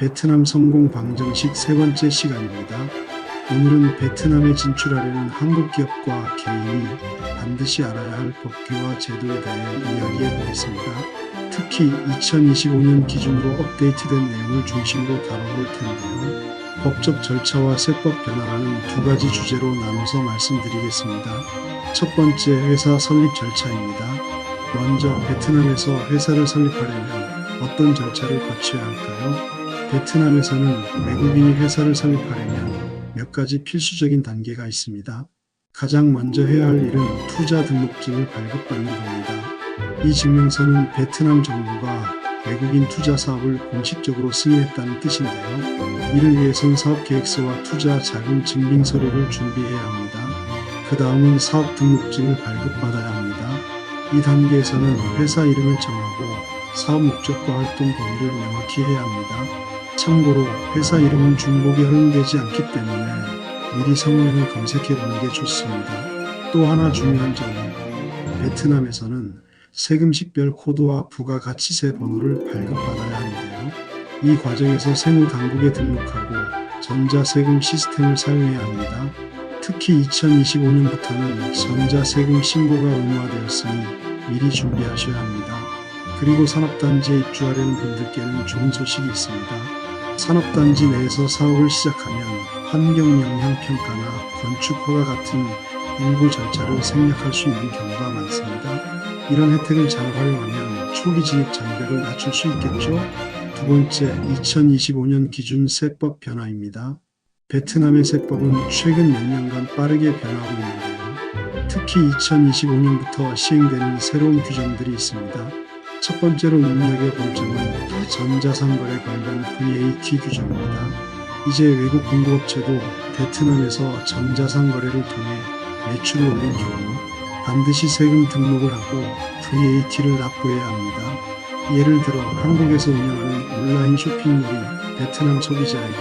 베트남 성공 방정식 세 번째 시간입니다. 오늘은 베트남에 진출하려는 한국 기업과 개인이 반드시 알아야 할 법규와 제도에 대해 이야기해 보겠습니다. 특히 2025년 기준으로 업데이트된 내용을 중심으로 다뤄볼 텐데요. 법적 절차와 세법 변화라는 두 가지 주제로 나눠서 말씀드리겠습니다. 첫 번째, 회사 설립 절차입니다. 먼저 베트남에서 회사를 설립하려면 어떤 절차를 거쳐야 할까요? 베트남에서는 외국인이 회사를 설립하려면 몇 가지 필수적인 단계가 있습니다. 가장 먼저 해야 할 일은 투자 등록증을 발급받는 겁니다. 이 증명서는 베트남 정부가 외국인 투자 사업을 공식적으로 승인했다는 뜻인데요. 이를 위해선 사업계획서와 투자 자금 증빙 서류를 준비해야 합니다. 그 다음은 사업 등록증을 발급받아야 합니다. 이 단계에서는 회사 이름을 정하고 사업 목적과 활동 범위를 명확히 해야 합니다. 참고로 회사 이름은 중복이 허용되지 않기 때문에 미리 성명을 검색해 보는 게 좋습니다. 또 하나 중요한 점은 베트남에서는 세금식별 코드와 부가가치세 번호를 발급받아야 하는데요. 이 과정에서 세무당국에 등록하고 전자세금 시스템을 사용해야 합니다. 특히 2025년부터는 전자세금 신고가 의무화되었으니 미리 준비하셔야 합니다. 그리고 산업단지에 입주하려는 분들께는 좋은 소식이 있습니다. 산업단지 내에서 사업을 시작하면 환경영향평가나 건축허가 같은 일부 절차를 생략할 수 있는 경우가 많습니다. 이런 혜택을 잘 활용하면 초기 진입 장벽을 낮출 수 있겠죠? 두 번째, 2025년 기준 세법 변화입니다. 베트남의 세법은 최근 몇 년간 빠르게 변하고 있는데요. 특히 2025년부터 시행되는 새로운 규정들이 있습니다. 첫 번째로 눈여겨볼 점은 전자상거래 관련 VAT 규정입니다. 이제 외국 공급업체도 베트남에서 전자상거래를 통해 매출을 올린 경우 반드시 세금 등록을 하고 VAT를 납부해야 합니다. 예를 들어 한국에서 운영하는 온라인 쇼핑몰이 베트남 소비자에게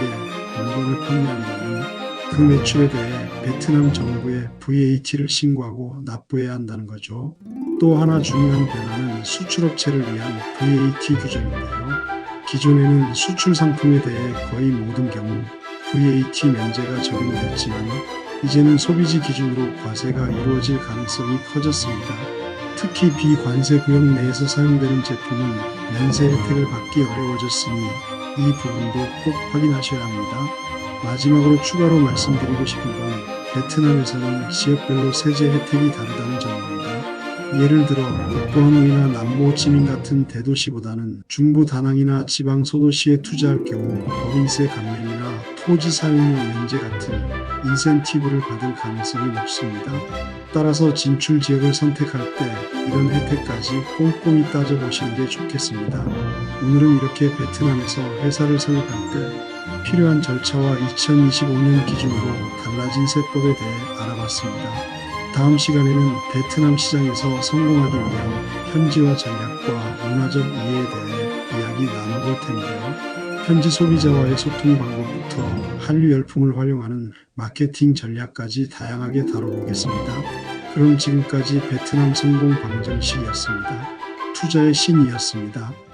물건을 판매한다면 그 매출에 대해 베트남 정부에 VAT를 신고하고 납부해야 한다는 거죠. 또 하나 중요한 변화는 수출업체를 위한 VAT 규정인데요. 기존에는 수출 상품에 대해 거의 모든 경우 VAT 면제가 적용됐지만 이제는 소비지 기준으로 과세가 이루어질 가능성이 커졌습니다. 특히 비관세 구역 내에서 사용되는 제품은 면세 혜택을 받기 어려워졌으니 이 부분도 꼭 확인하셔야 합니다. 마지막으로 추가로 말씀드리고 싶은 건 베트남에서는 지역별로 세제 혜택이 다르다는 점입니다. 예를 들어 북부항이나 남부호치민 같은 대도시보다는 중부 다낭이나 지방 소도시에 투자할 경우 법인세 감면이나 토지 사용료 면제 같은 인센티브를 받을 가능성이 높습니다. 따라서 진출 지역을 선택할 때 이런 혜택까지 꼼꼼히 따져보시는 게 좋겠습니다. 오늘은 이렇게 베트남에서 회사를 설립할 때 필요한 절차와 2025년 기준으로 달라진 세법에 대해 알아봤습니다. 다음 시간에는 베트남 시장에서 성공하기 위한 현지화 전략과 문화적 이해에 대해 이야기 나눠볼 텐데요. 현지 소비자와의 소통 방법부터 한류 열풍을 활용하는 마케팅 전략까지 다양하게 다뤄보겠습니다. 그럼 지금까지 베트남 성공 방정식이었습니다. 투자의 신이었습니다.